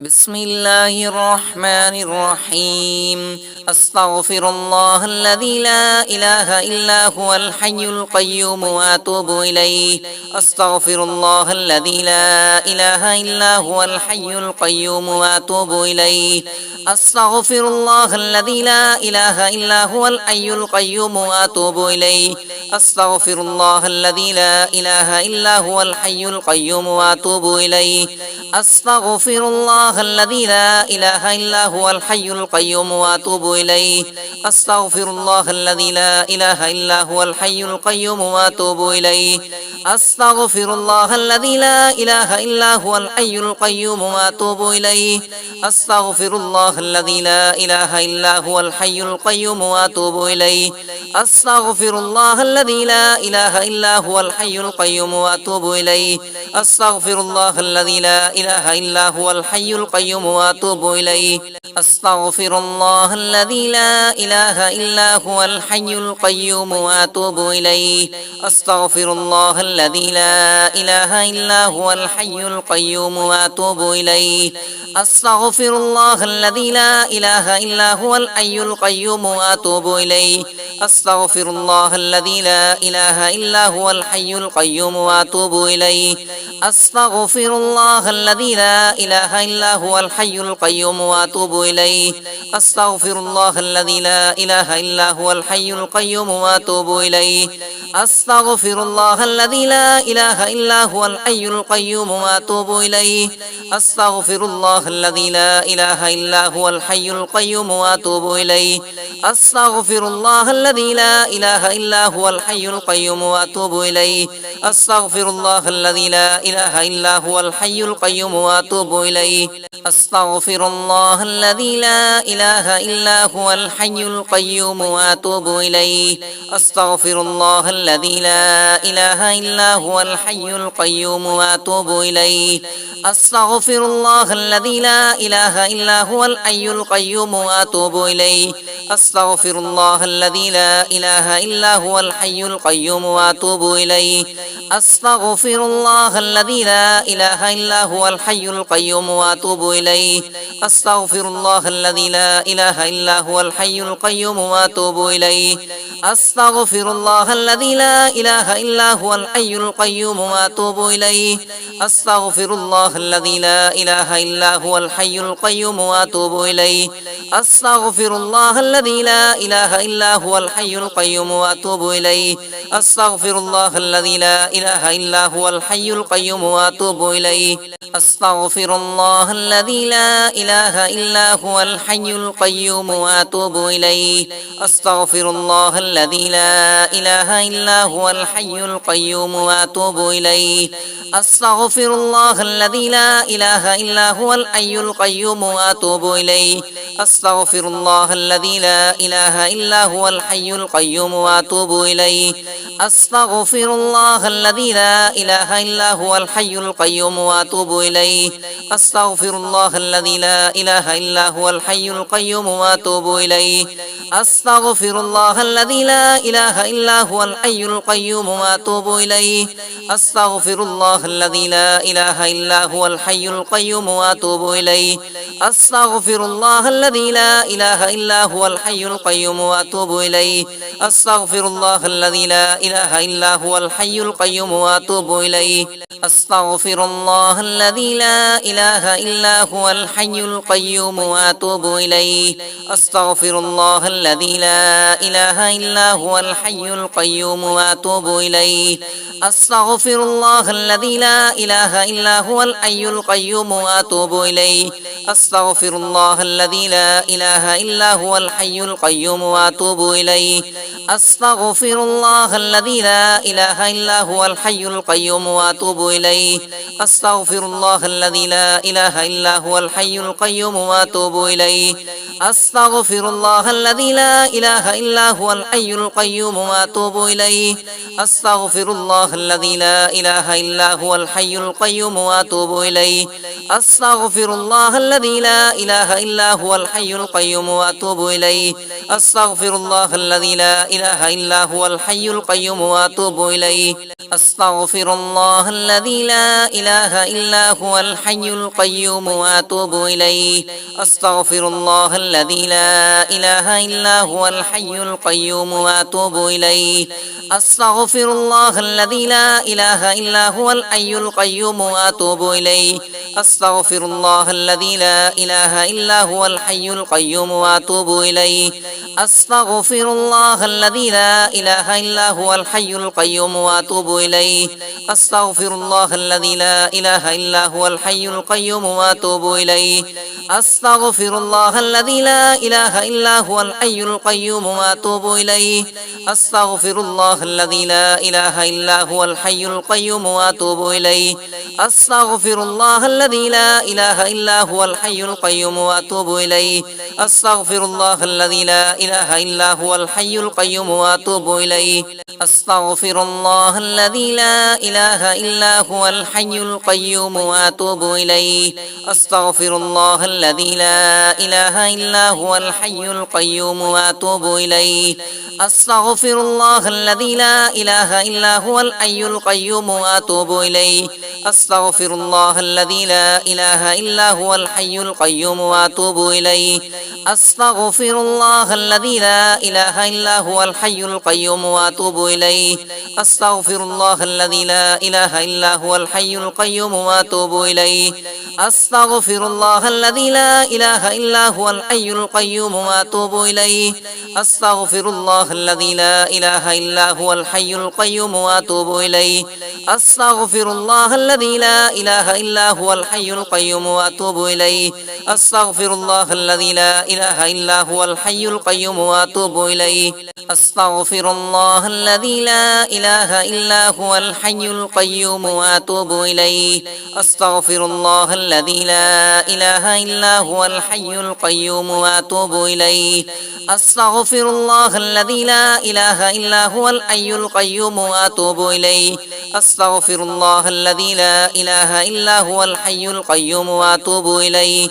بسم الله الرحمن الرحيم أستغفر الله الذي لا إله إلا هو الحي القيوم وأتوب إليه أستغفر الله الذي لا إله إلا هو الحي القيوم وأتوب إليه أستغفر الله الذي لا إله إلا هو الحي القيوم وأتوب إليه أستغفر الله الذي لا إله إلا هو الحي القيوم وأتوب إليه أستغفر الله الذي لا إله إلا هو الحي القيوم وأتوب إليه أستغفر الله الذي لا إله إلا هو الحي القيوم وأتوب إليه أستغفر الله الذي لا إله إلا هو الحي القيوم وأتوب إليه أستغفر الله الذي لا إله إلا هو الحي القيوم وأتوب إليه أستغفر الله الذي لا إله إلا هو الحي القيوم وأتوب إليه أستغفر الله الذي لا إله إلا هو الحي القيوم وأتوب إليه أستغفر الله الذي لا إله إلا هو الحي القيوم وأتوب إليه أستغفر الله الذي لا إله إلا هو الحي القيوم وأتوب إليه أستغفر الله الذي لا إله إلا هو الحي القيوم وأتوب إليه أستغفر الله الذي لا إله إلا هو الحي القيوم وأتوب إليه أستغفر الله الذي لا إله إلا هو الحي القيوم وأتوب إليه أستغفر الله الذي لا إله إلا هو الحي القيوم وأتوب إليه أستغفر الله الذي لا إله إلا هو الحي القيوم وأتوب إليه أستغفر الله الذي لا إله إلا هو الحي القيوم وأتوب إليه أستغفر الله الذي لا إله إلا هو الحي القيوم وأتوب إليه أستغفر الله الذي لا إله إلا هو الحي القيوم وأتوب إليه أستغفر الله الذي لا إله إلا هو الحي القيوم وأتوب إليه أستغفر الله الذي لا إله إلا هو الحي القيوم وأتوب إليه أستغفر الله الذي لا إله إلا هو الحي القيوم وأتوب إليه أستغفر الله الذي لا إله إلا هو الحي القيوم وأتوب إليه أستغفر الله الذي لا إله إلا هو الحي القيوم وأتوب إليه أستغفر الله الذي لا إله إلا هو الحي القيوم وأتوب إليه أستغفر الله الذي لا إله إلا هو الحي القيوم وأتوب إليه أستغفر الله الذي لا إله إلا هو الحي القيوم وأتوب إليه أستغفر الله الذي لا إله إلا هو الحي القيوم وأتوب إليه أستغفر الله الذي لا إله إلا هو الحي القيوم وأتوب إليه أستغفر الله الذي لا إله إلا هو الحي القيوم وأتوب إليه أستغفر الله الذي لا إله إلا هو الحي القيوم وأتوب إليه أستغفر الله الذي لا إله إلا هو الحي القيوم وأتوب إليه أستغفر الله الذي لا إله إلا هو الحي القيوم وأتوب إليه أستغفر الله الذي لا إله إلا هو الحي القيوم وأتوب إليه أستغفر الله الذي لا إله إلا هو الحي القيوم وأتوب إليه أستغفر الله الذي لا إله إلا هو الحي القيوم وأتوب إليه أستغفر الله الذي لا إله إلا هو الحي القيوم وأتوب إليه أستغفر الله الذي لا إله إلا هو الحي القيوم وأتوب إليه أستغفر الله الذي لا إله إلا هو الحي القيوم وأتوب إليه أستغفر الله الذي لا إله إلا هو الحي القيوم وأتوب إليه أستغفر الله الذي لا إله إلا هو الحي القيوم وأتوب إليه أستغفر الله الذي لا إله إلا هو الحي القيوم وأتوب إليه أستغفر الله الذي لا إله إلا هو الحي القيوم وأتوب إليه أستغفر الله الذي لا إله إلا هو الحي القيوم وأتوب إليه أستغفر الله الذي لا إله إلا هو الحي القيوم وأتوب إليه أستغفر الله الذي لا إله إلا هو الحي القيوم وأتوب إليه أستغفر الله الذي لا إله إلا هو الحي القيوم وأتوب إليه أستغفر الله الذي لا إله إلا هو الحي القيوم وأتوب إليه أستغفر الله الذي لا إله إلا هو الحي القيوم وأتوب إليه أستغفر الله الذي لا إله إلا هو الحي القيوم وأتوب إليه أستغفر الله الذي لا إله إلا هو الحي القيوم وأتوب إليه أستغفر الله الذي لا إله إلا هو الحي القيوم وأتوب إليه أستغفر الله الذي لا إله إلا هو الحي القيوم وأتوب إليه أستغفر الله الذي لا إله إلا هو الحي القيوم وأتوب إليه أستغفر الله الذي لا إله إلا هو الحي القيوم وأتوب إليه أستغفر الله الذي لا إله إلا هو الحي القيوم وأتوب إليه أستغفر الله الذي لا إله إلا هو الحي القيوم وأتوب إليه أستغفر الله الذي لا إله إلا هو الحي القيوم وأتوب إليه أستغفر الله الذي لا إله إلا هو الحي القيوم وأتوب إليه أستغفر الله الذي لا إله إلا هو الحي القيوم وأتوب إليه أستغفر الله الذي لا إله إلا هو الحي القيوم وأتوب إليه أستغفر الله الذي لا إله إلا هو الحي القيوم وأتوب إليه أستغفر الله الذي لا إله إلا هو الحي القيوم وأتوب إليه أستغفر الله الذي لا إله إلا هو الحي القيوم وأتوب إليه أستغفر الله الذي لا إله إلا هو الحي القيوم وأتوب إليه أستغفر الله الذي لا إله إلا هو الحي القيوم وأتوب إليه أستغفر الله الذي لا إله إلا هو الحي القيوم وأتوب إليه أستغفر الله الذي لا إله إلا هو الحي القيوم وأتوب إليه أستغفر الله الذي لا إله إلا هو الحي القيوم وأتوب إليه أستغفر الله الذي لا إله إلا هو الحي القيوم وأتوب إليه أستغفر الله الذي لا إله إلا هو الحي القيوم وأتوب إليه أستغفر الله الذي لا إله إلا هو الحي القيوم وأتوب إليه أستغفر الله الذي لا إله إلا هو الحي القيوم وأتوب إليه أستغفر الله الذي لا إله إلا هو الحي القيوم وأتوب إليه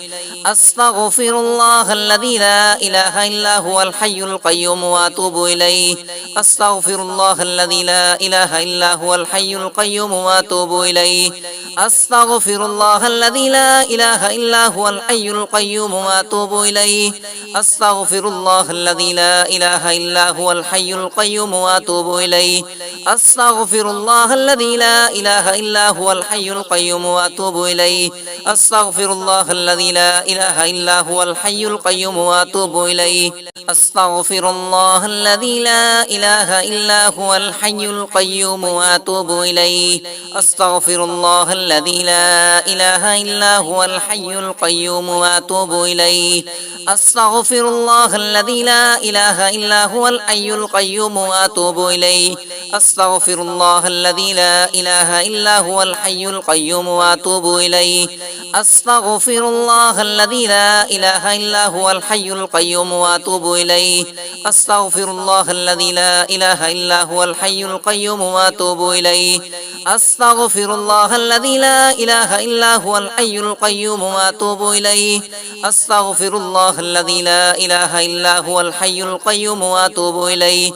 أستغفر الله الذي لا إله إلا هو الحي القيوم وأتوب إليه أستغفر الله الذي لا إله إلا هو الحي القيوم وأتوب إليه أستغفر الله الذي لا إله إلا هو الحي القيوم وأتوب إليه أستغفر الله الذي لا إله إلا هو الحي القيوم وأتوب إليه أستغفر الله الذي لا إله إلا هو الحي القيوم وأتوب إليه أستغفر الله الذي لا إله إلا هو الحي القيوم وأتوب إليه أستغفر الله الذي لا إله إلا هو الحي القيوم وأتوب إليه أستغفر الله الذي لا إله إلا هو الحي القيوم وأتوب إليه أستغفر الله الذي لا إله إلا هو الحي القيوم وأتوب إليه أستغفر الله الذي لا إله إلا هو الحي القيوم وأتوب إليه أستغفر الله الذي لا إله إلا هو الحي القيوم وأتوب إليه أستغفر الله الذي لا إله إلا هو الحي القيوم وأتوب إليه أستغفر الله الذي لا إله إلا هو الحي القيوم وأتوب إليه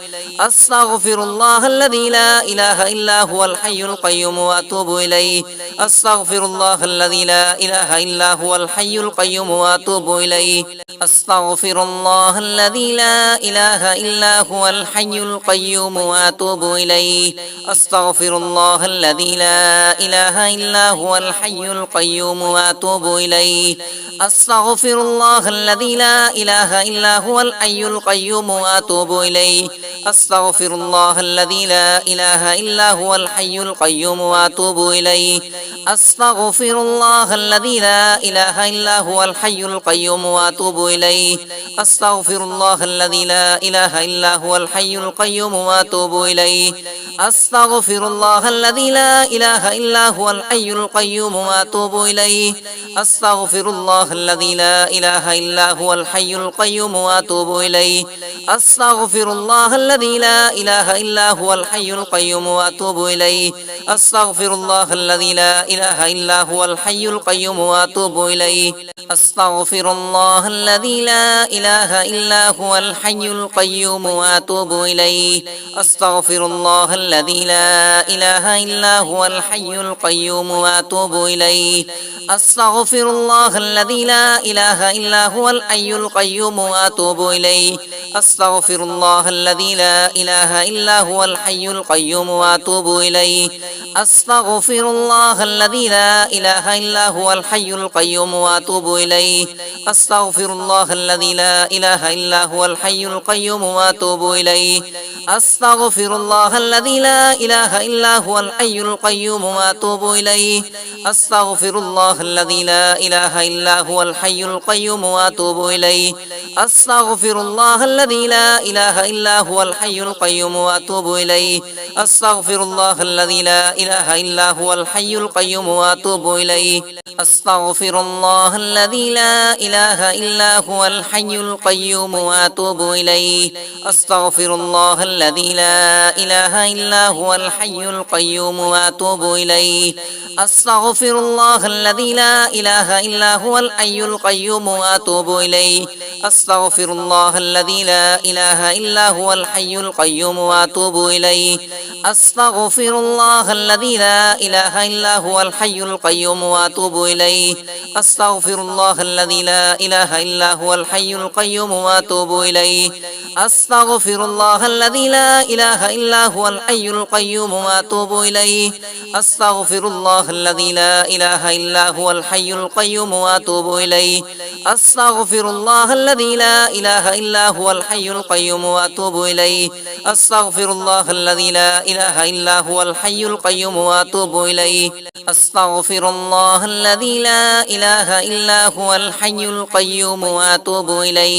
أستغفر الله الذي لا إله إلا هو الحي القيوم وأتوب إليه أستغفر الله الذي لا إله إلا هو الحي القيوم وأتوب إليه أستغفر الله الذي لا إله إلا هو الحي القيوم وأتوب إليه أستغفر الله الذي لا إله إلا هو الحي القيوم وأتوب إليه أستغفر الله الذي لا إله إلا هو الحي القيوم وأتوب إليه أستغفر الله الذي لا إله إلا هو الحي القيوم وأتوب إليه أستغفر الله الذي لا إله إلا هو الحي القيوم وأتوب إليه أستغفر الله الذي لا إله إلا هو الحي القيوم وأتوب إليه أستغفر الله الذي لا إله إلا هو الحي القيوم وأتوب إليه أستغفر الله الذي لا إله إلا هو الحي القيوم وأتوب إليه أستغفر الله الذي لا إله إلا هو الحي القيوم وأتوب إليه أستغفر الله الذي لا إله إلا هو الحي القيوم وأتوب إليه أستغفر الله الذي لا إله إلا هو الحي القيوم وأتوب إليه أستغفر الله الذي لا إله إلا هو الحي القيوم وأتوب إليه أستغفر الله الذي لا إله إلا هو الحي القيوم وأتوب إليه أستغفر الله الذي لا إله إلا هو الحي القيوم وأتوب إليه أستغفر الله الذي لا إله إلا هو الحي القيوم وأتوب إليه أستغفر الله الذي لا إله إلا هو الحي القيوم وأتوب إليه أستغفر الله الذي لا إله إلا هو الحي القيوم وأتوب إليه أستغفر الله الذي لا إله إلا هو الحي القيوم وأتوب إليه أستغفر الله الذي لا إله إلا هو الحي القيوم وأتوب إليه أستغفر الله الذي لا إله إلا هو الحي القيوم وأتوب إليه أستغفر الله الذي لا إله إلا هو الحي القيوم وأتوب إليه أستغفر الله الذي لا إله إلا هو الحي القيوم وأتوب إليه أستغفر الله الذي لا إله إلا هو الحي القيوم وأتوب إليه أستغفر الله الذي لا إله إلا هو الحي القيوم وأتوب إليه أستغفر الله الذي لا إله إلا هو الحي القيوم وأتوب إليه أستغفر الله الذي لا إله إلا هو الحي القيوم وأتوب إليه أستغفر الله الذي لا إله إلا هو الحي القيوم وأتوب إليه أستغفر الله الذي لا إله إلا هو الحي القيوم وأتوب إليه أستغفر الله الذي لا إله إلا هو الحي القيوم وأتوب إليه أستغفر الله الذي لا إله إلا هو الحي القيوم وأتوب إليه أستغفر الله الذي لا إله إلا هو الحي القيوم وأتوب إليه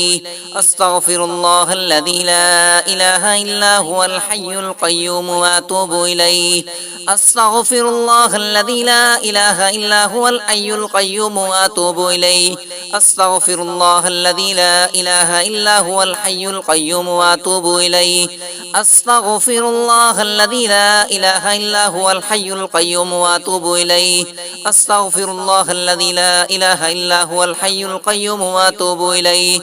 أستغفر الله الذي لا إله إلا هو الحي القيوم وأتوب إليه أستغفر الله الذي لا إله إلا هو الحي القيوم وأتوب إليه أستغفر الله الذي لا إله إلا هو الحي القيوم وأتوب إليه أستغفر الله الذي لا إله إلا هو الحي القيوم وأتوب إليه أستغفر الله الذي لا إله إلا هو الحي القيوم وأتوب إليه أستغفر الله الذي لا إله إلا هو الحي القيوم وأتوب إليه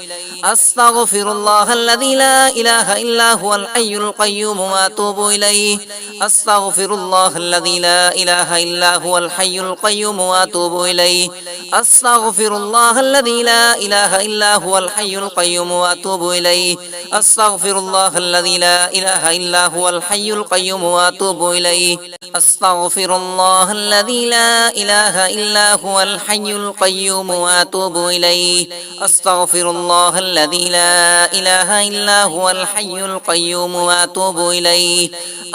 أستغفر الله الذي لا إله إلا هو الحي القيوم وأتوب إليه أستغفر الله الذي لا إله إلا هو الحي القيوم وأتوب إليه أستغفر الله الذي لا إله إلا هو الحي القيوم وأتوب إليه أستغفر الله الذي لا إله إلا هو الحي القيوم وأتوب إليه أستغفر الله الذي لا إله إلا هو الحي القيوم وأتوب إليه أستغفر الله الذي لا إله إلا هو الحي القيوم وأتوب إليه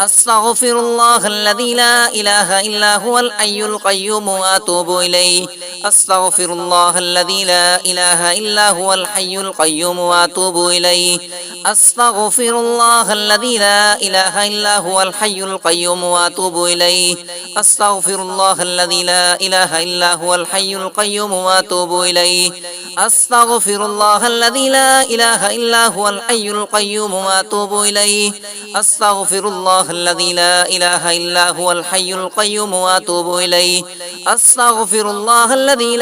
أستغفر الله الذي لا إله إلا هو الحي القيوم وأتوب إليه أستغفر الله الذي لا إله إلا هو الحي القيوم وأتوب إليه أستغفر الله الذي لا إله إلا هو الحي القيوم وأتوب إليه أستغفر الله الذي لا إله إلا هو الحي القيوم وأتوب إليه أستغفر الله الذي لا إله إلا هو الحي القيوم وأتوب إليه أستغفر الله الذي لا إله إلا هو الحي القيوم وأتوب إليه أستغفر الله الذي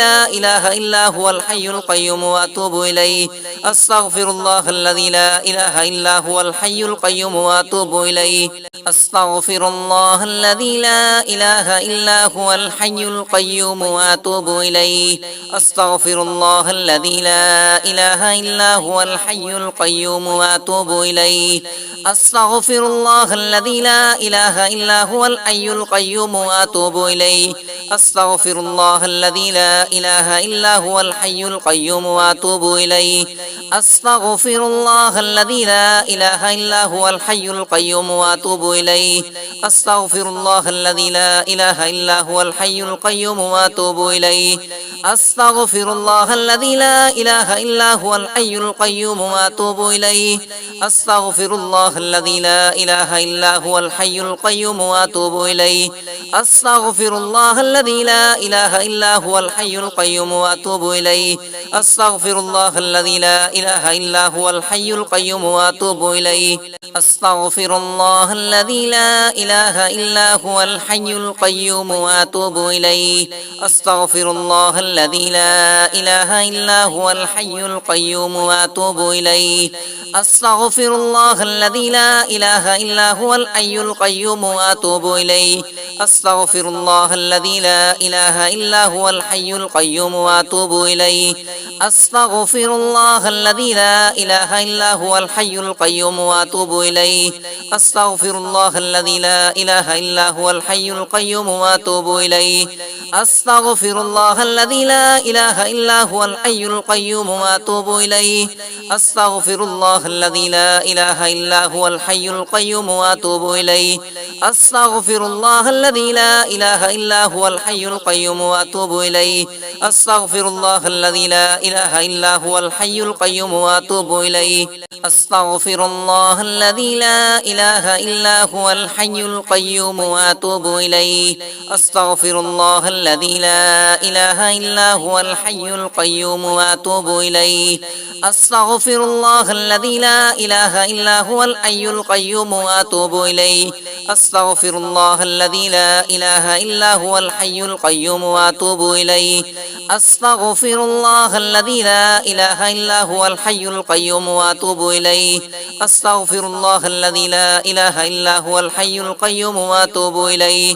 لا إله إلا هو الحي القيوم وأتوب إليه أستغفر الله الذي لا إله إلا هو الحي القيوم وأتوب إليه أستغفر الله الذي لا إله إلا هو الحي القيوم وأتوب إليه أستغفر الله الذي لا إله إلا هو الحي القيوم وأتوب إليه أستغفر الله الذي لا إله إلا هو الحي القيوم وأتوب إليه أستغفر الله الذي لا إله إلا هو الحي القيوم وأتوب إليه أستغفر الله الذي لا إله إلا هو الحي القيوم وأتوب إليه أستغفر الله الذي لا إله إلا هو الحي القيوم وأتوب إليه أستغفر الله الذي لا إله إلا هو الحي القيوم وأتوب إليه أستغفر الله الذي لا إله إلا هو الحي القيوم وأتوب إليه أستغفر الله الذي لا إله إلا هو الحي القيوم وأتوب إليه أستغفر الله الذي لا إله إلا هو الحي القيوم وأتوب إليه أستغفر الله الذي لا إله إلا هو الحي القيوم وأتوب إليه أستغفر الله الذي لا إله إلا هو الحي القيوم وأتوب إليه أستغفر الله الذي لا إله إلا هو الحي القيوم وأتوب إليه أستغفر الله الذي لا إله إلا هو الحي القيوم وأتوب إليه أستغفر الله الذي لا إله إلا هو الحي القيوم وأتوب إليه أستغفر الله الذي لا إله إلا هو الحي القيوم وأتوب إليه أستغفر الله الذي لا إله إلا هو الحي القيوم وأتوب إليه أستغفر الله الذي لا إله إلا هو الحي القيوم وأتوب إليه أستغفر الله الذي لا إله إلا هو الحي القيوم وأتوب إليه أستغفر الله الذي لا إله إلا هو الحي القيوم وأتوب إليه أستغفر الله الذي لا إله إلا هو الحي القيوم وأتوب إليه أستغفر الله الذي لا إله إلا هو الحي القيوم وأتوب إليه أستغفر الله الذي لا إله إلا هو الحي القيوم وأتوب إليه أستغفر الله الذي لا إله إلا هو الحي القيوم وأتوب إليه أستغفر الله الذي لا إله إلا هو الحي القيوم وأتوب إليه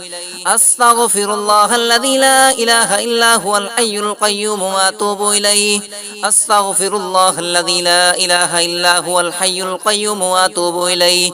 أستغفر الله الذي لا إله إلا هو الحي القيوم وأتوب إليه أستغفر الله الذي لا إله إلا هو الحي القيوم وأتوب إليه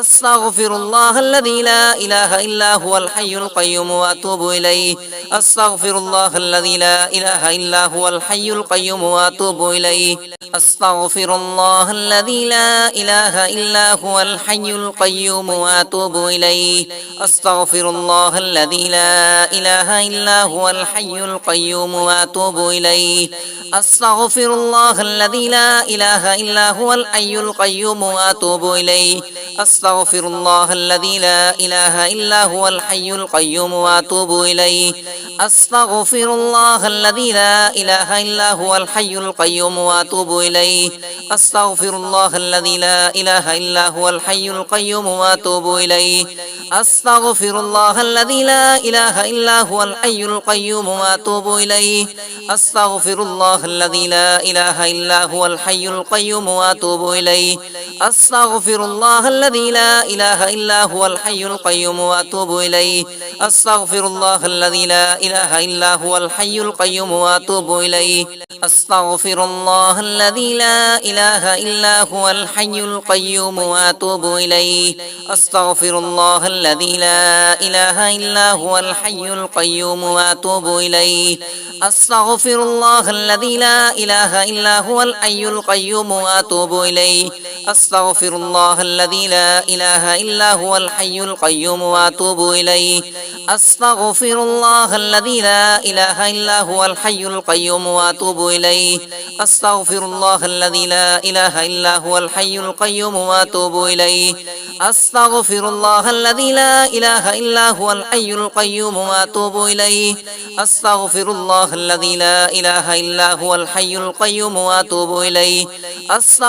أستغفر الله الذي لا إله إلا هو الحي القيوم وأتوب إليه أستغفر الله الذي لا إله إلا هو الحي القيوم وأتوب إليه أستغفر الله الذي لا إله إلا هو الحي القيوم وأتوب إليه أستغفر الله الذي لا إله إلا هو الحي القيوم وأتوب إليه أستغفر الله الذي لا إله إلا هو الحي القيوم وأتوب إليه أستغفر الله الذي لا إله إلا هو الحي القيوم وأتوب إليه أستغفر الله الذي لا إله إلا هو الحي القيوم وأتوب إليه أستغفر الله الذي لا إله إلا هو الحي القيوم وأتوب إليه أستغفر الله الذي لا إله إلا هو الحي القيوم وأتوب إليه أستغفر الله الذي لا إله إلا هو الحي القيوم وأتوب إليه أستغفر الله الذي لا إله إلا هو الحي القيوم وأتوب إليه أستغفر الله الذي لا إله إلا هو الحي القيوم وأتوب إليه أستغفر الله الذي لا إله إلا هو الحي القيوم وأتوب إليه أستغفر الله الذي لا إله إلا هو الحي القيوم وأتوب إليه أستغفر الله الذي لا إله إلا هو الحي القيوم وأتوب إليه أستغفر الله الذي لا إله إلا هو الحي القيوم وأتوب إليه أستغفر الله الذي لا إله إلا هو الحي القيوم وأتوب إليه أستغفر الله الذي لا إله إلا هو الحي القيوم وأتوب إليه أستغفر الله الذي لا إله إلا هو الحي القيوم وأتوب إليه أستغفر الله الذي لا إله إلا هو الحي القيوم وأتوب إليه أستغفر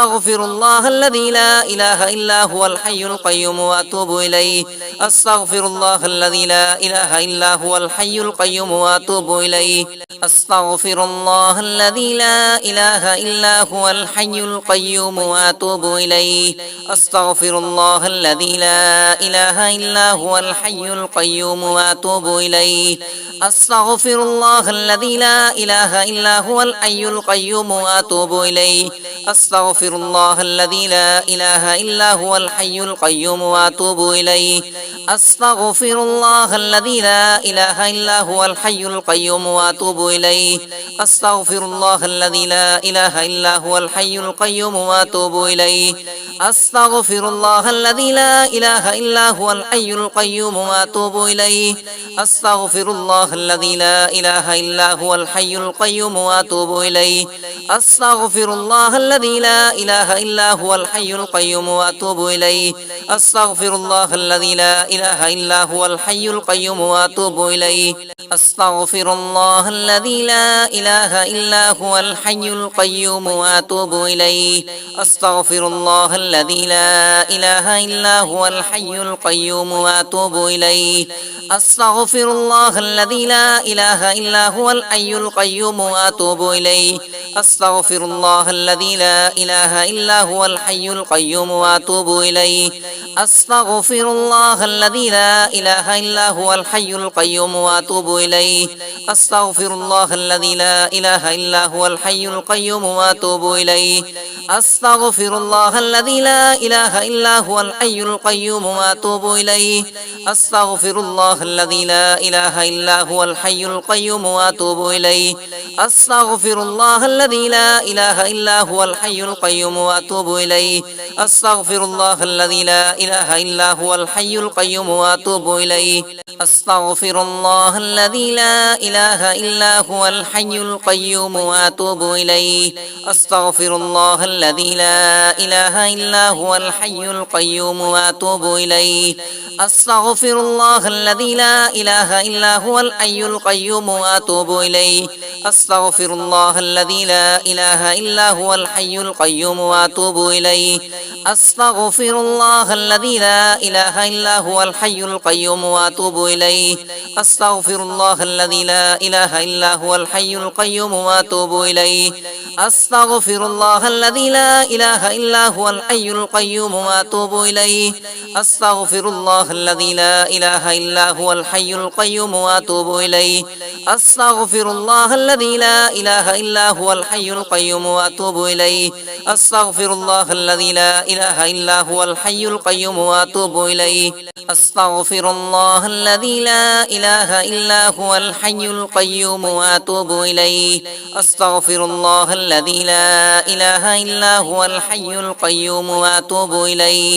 الله الذي لا إله إلا هو الحي القيوم وأتوب إليه أستغفر الله الذي لا إله إلا هو الحي القيوم وأتوب إليه أستغفر الله الذي لا إله إلا هو الحي القيوم وأتوب إليه أستغفر الله الذي لا إله إلا هو الحي القيوم وأتوب إليه أستغفر الله الذي لا إله إلا هو الحي القيوم وأتوب إليه أستغفر الله الذي لا إله إلا هو الحي القيوم وأتوب إليه أستغفر الله الذي لا إله إلا هو الحي القيوم وأتوب إليه أستغفر الله الذي لا إله إلا هو الحي القيوم وأتوب إليه أستغفر الله الذي لا إله إلا هو الحي القيوم وأتوب إليه أستغفر الله الذي لا إله إلا هو الحي القيوم وأتوب إليه أستغفر الله الذي لا إله إلا هو الحي القيوم وأتوب إليه أستغفر الله الذي لا إله إلا هو الحي القيوم وأتوب إليه أستغفر الله الذي لا إله إلا هو الحي القيوم وأتوب إليه أستغفر الله الذي لا إله إلا هو الحي القيوم وأتوب إليه أستغفر الله الذي لا إله إلا هو الحي القيوم وأتوب إليه أستغفر الله الذي لا إله إلا هو الحي القيوم وأتوب إليه أستغفر الله الذي لا إله إلا هو الحي القيوم وأتوب إليه أستغفر الله الذي لا إله إلا هو الحي القيوم وأتوب إليه أستغفر الله الذي لا إله إلا هو الحي القيوم وأتوب إليه أستغفر الله الذي لا إله إلا هو الحي القيوم وأتوب إليه أستغفر الله الذي لا إله إلا هو الحي القيوم وأتوب إليه أستغفر الله الذي لا إله إلا هو الحي القيوم وأتوب إليه أستغفر الله الذي لا إله إلا هو الحي القيوم وأتوب إليه أستغفر الله الذي لا إله إلا هو الحي القيوم وأتوب إليه أستغفر الله الذي لا إله إلا هو الحي القيوم وأتوب إليه أستغفر الله الذي لا إله إلا هو الحي القيوم وأتوب إليه أستغفر الله الذي لا إله إلا هو الحي القيوم وأتوب إليه أستغفر الله الذي لا إله إلا هو الحي القيوم وأتوب إليه أستغفر الله الذي لا إله إلا هو الحي القيوم وأتوب إليه أستغفر الله الذي لا إله إلا هو الحي القيوم وأتوب إليه أستغفر الله الذي لا إله إلا هو الحي القيوم وأتوب إليه أستغفر الله الذي لا إله إلا هو الحي القيوم وأتوب إليه أستغفر الله الذي لا إله إلا هو الحي القيوم وأتوب إليه أستغفر الله الذي لا إله إلا هو الحي القيوم وأتوب إليه أستغفر الله الذي لا إله إلا هو الحي القيوم وأتوب إليه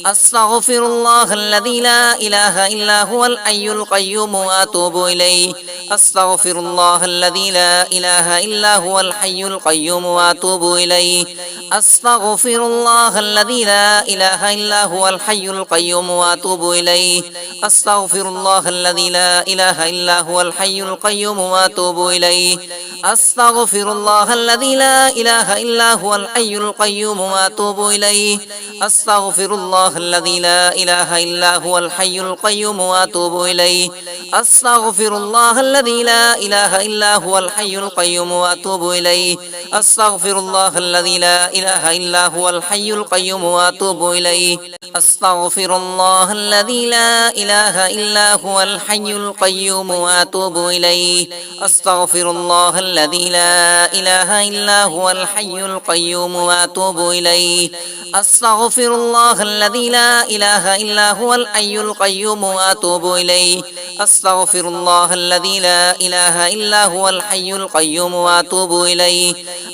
أستغفر الله الذي لا إله إلا هو الحي القيوم وأتوب إليه أستغفر الله الذي لا إله إلا هو الحي القيوم وأتوب إليه أستغفر الله الذي لا إله إلا هو الحي القيوم وأتوب إليه أستغفر الله الذي لا إله إلا هو الحي القيوم وأتوب إليه أستغفر الله الذي لا إله إلا هو الحي القيوم وأتوب إليه أستغفر الله الذي لا إله إلا هو الحي القيوم وأتوب إليه أستغفر الله الذي لا إله إلا هو الحي القيوم وأتوب إليه أستغفر الله الذي لا إله إلا هو الحي القيوم وأتوب إليه أستغفر الله الذي لا إله إلا هو الحي القيوم وأتوب إليه أستغفر الله الذي لا إله إلا هو الحي القيوم وأتوب إليه أستغفر الله الذي لا إله إلا هو الحي القيوم وأتوب إليه أستغفر الله الذي لا إله إلا هو الحي القيوم وأتوب إليه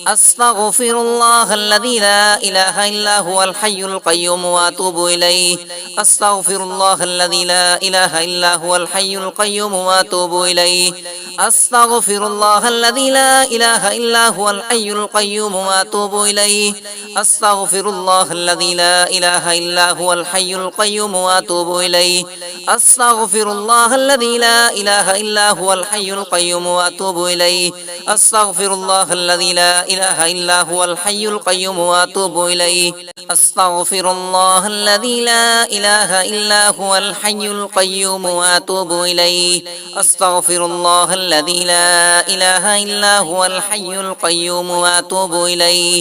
أستغفر الله الذي لا إله إلا هو الحي القيوم وأتوب إليه أستغفر الله الذي لا إله إلا هو الحي القيوم وأتوب إليه أستغفر الله الذي لا إله إلا هو الحي القيوم وأتوب إليه أستغفر الله الذي لا إله إلا هو الحي القيوم وأتوب إليه أستغفر الله الذي لا إله إلا هو الحي القيوم وأتوب إليه أستغفر الله الذي لا إله إلا هو الحي القيوم وأتوب إليه أستغفر الله الذي لا إله إلا هو الحي القيوم وأتوب إليه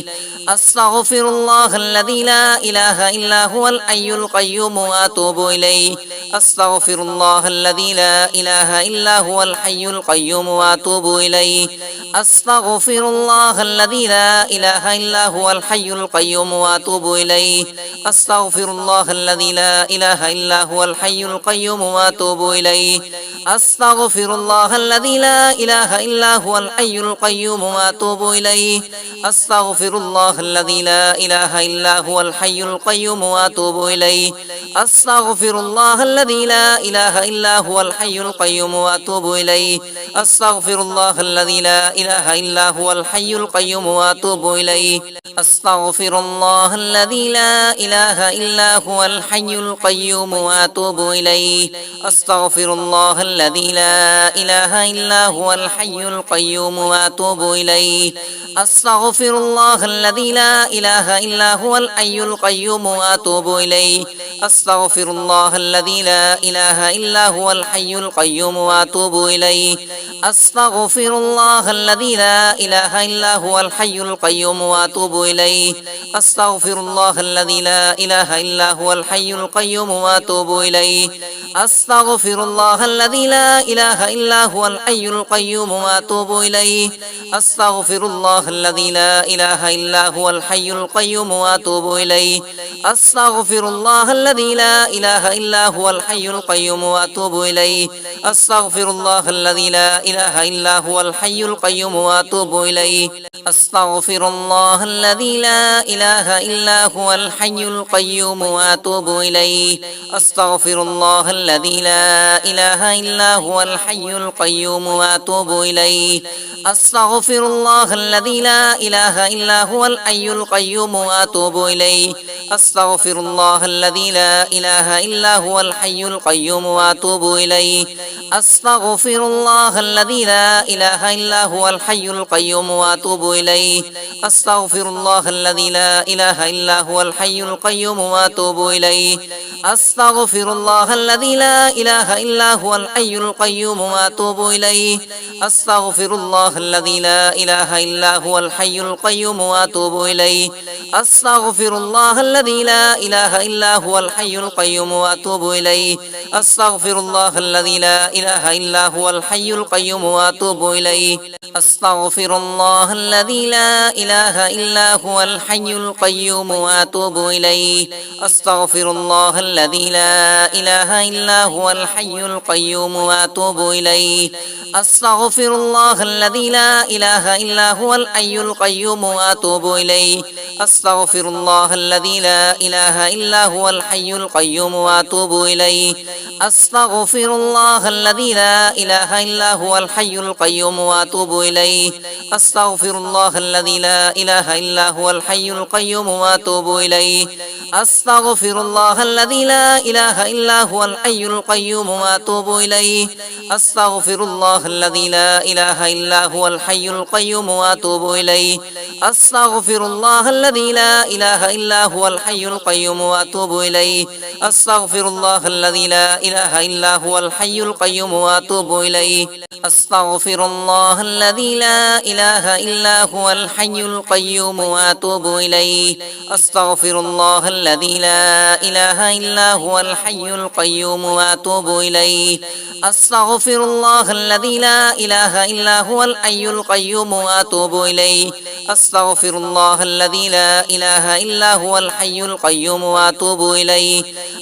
أستغفر الله الذي لا إله إلا هو الحي القيوم وأتوب إليه أستغفر الله الذي لا إله إلا هو الحي القيوم وأتوب إليه أستغفر الله الذي لا إله إلا هو الحي القيوم وأتوب إليه أستغفر الله الذي لا إله إلا هو الحي القيوم وأتوب إليه أستغفر الله الذي لا إله إلا هو الحي القيوم وأتوب إليه أستغفر الله الذي لا إله إلا هو الحي القيوم وأتوب إليه أستغفر الله الذي لا إله إلا هو الحي القيوم وأتوب إليه أستغفر الله الذي لا إله إلا هو الحي القيوم وأتوب إليه أستغفر الله الذي لا إله إلا هو الحي القيوم وأتوب إليه أستغفر الله الذي لا إله إلا هو الحي القيوم وأتوب إليه أستغفر الله الذي لا إله إلا هو الحي القيوم وأتوب إليه أستغفر الله الذي لا إله إلا هو الحي القيوم وأتوب إليه أستغفر الله الذي لا إله إلا هو الحي القيوم وأتوب إليه أستغفر الله الذي لا إله إلا هو الحي القيوم وأتوب إليه أستغفر الله الذي لا إله إلا هو الحي القيوم وأتوب إليه أستغفر الله الذي لا إله إلا هو الحي القيوم وأتوب إليه أستغفر الله الذي لا إله إلا هو الحي القيوم وأتوب إليه أستغفر الله الذي لا إله إلا هو الحي القيوم وأتوب إليه أستغفر الله الذي لا إله إلا هو الحي القيوم وأتوب إليه أستغفر الله الذي لا إله إلا هو الحي القيوم وأتوب إليه أستغفر الله الذي لا إله إلا هو الحي القيوم وأتوب إليه أستغفر الله الذي لا إله إلا هو الحي القيوم وأتوب إليه أستغفر الله الذي لا إله إلا هو الحي القيوم وأتوب إليه أستغفر الله الذي لا إله إلا هو الحي القيوم وأتوب إليه أستغفر الله الذي لا إله إلا هو الحي القيوم وأتوب إليه أستغفر الله الذي لا إله إلا هو الحي القيوم وأتوب إليه أستغفر الله الذي لا إله إلا هو الحي القيوم وأتوب إليه أستغفر الله الذي لا إله إلا هو الحي القيوم وأتوب إليه أستغفر الله الذي لا إله إلا هو الحي القيوم وأتوب إليه أستغفر الله الذي لا إله إلا هو الحي القيوم وأتوب إليه أستغفر الله الذي لا إله إلا هو الحي القيوم وأتوب إليه أستغفر الله الذي لا إله إلا هو الحي القيوم وأتوب إليه أستغفر الله الذي لا إله إلا هو الحي القيوم وأتوب إليه أستغفر الله الذي لا إله إلا هو الحي القيوم وأتوب إليه أستغفر الله الذي لا إله إلا هو الحي القيوم وأتوب إليه أستغفر الله الذي لا إله إلا هو الحي القيوم وأتوب إليه أستغفر الله الذي لا إله إلا هو الحي القيوم وأتوب إليه أستغفر الله الذي لا إله إلا هو الحي القيوم وأتوب إليه أستغفر الله الذي لا إله إلا هو الحي القيوم وأتوب إليه أستغفر الله الذي لا إله إلا هو الحي القيوم وأتوب إليه أستغفر الله الذي لا إله إلا هو الحي القيوم وأتوب إليه أستغفر الله الذي لا إله إلا هو الحي القيوم وأتوب إليه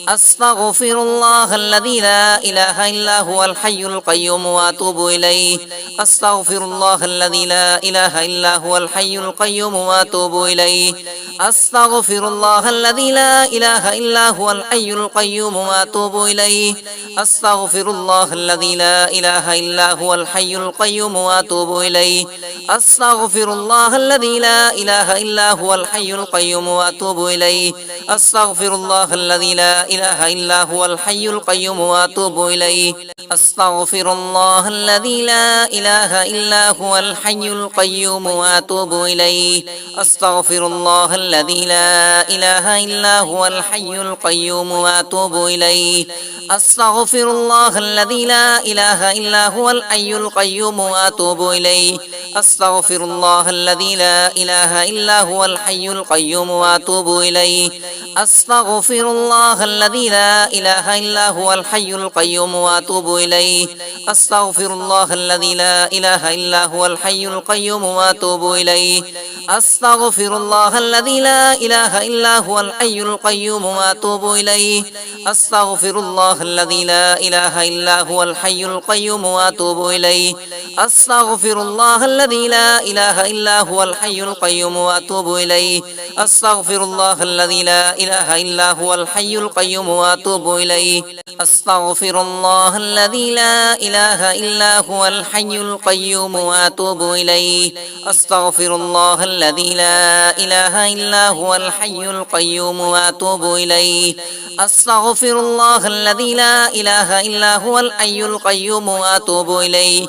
أستغفر الله الذي لا إله إلا هو الحي القيوم وأتوب إليه أستغفر الله الذي لا إله إلا هو الحي القيوم وأتوب إليه أستغفر الله الذي لا إله إلا هو الحي القيوم وأتوب إليه أستغفر الله الذي لا إله إلا هو الحي القيوم وأتوب إليه أستغفر الله الذي لا إله إلا هو الحي القيوم وأتوب إليه أستغفر الله الذي لا إله إلا هو الحي القيوم وأتوب إليه أستغفر الله الذي لا إله إلا هو الحي القيوم وأتوب إليه أستغفر الله الذي لا إله إلا هو الحي القيوم وأتوب إليه أستغفر الله الذي لا إله إلا هو الحي القيوم وأتوب إليه أستغفر الله الذي لا إله إلا هو الحي القيوم وأتوب إليه أستغفر الله الذي لا إله إلا هو الحي القيوم وأتوب إليه أستغفر الله الذي لا إله إلا هو الحي القيوم وأتوب إليه أستغفر الله الذي لا إله إلا هو الحي القيوم وأتوب إليه أستغفر الله الذي لا إله إلا هو الحي القيوم وأتوب إليه أستغفر الله الذي لا إله إلا هو الحي القيوم وأتوب إليه أستغفر الله الذي لا إله إلا هو الحي القيوم وأتوب إليه أستغفر الله الذي لا إله إلا هو الحي القيوم وأتوب إليه أستغفر الله الذي لا إله إلا هو الحي القيوم وأتوب إليه أستغفر الله الذي لا إله إلا هو الحي القيوم وأتوب إليه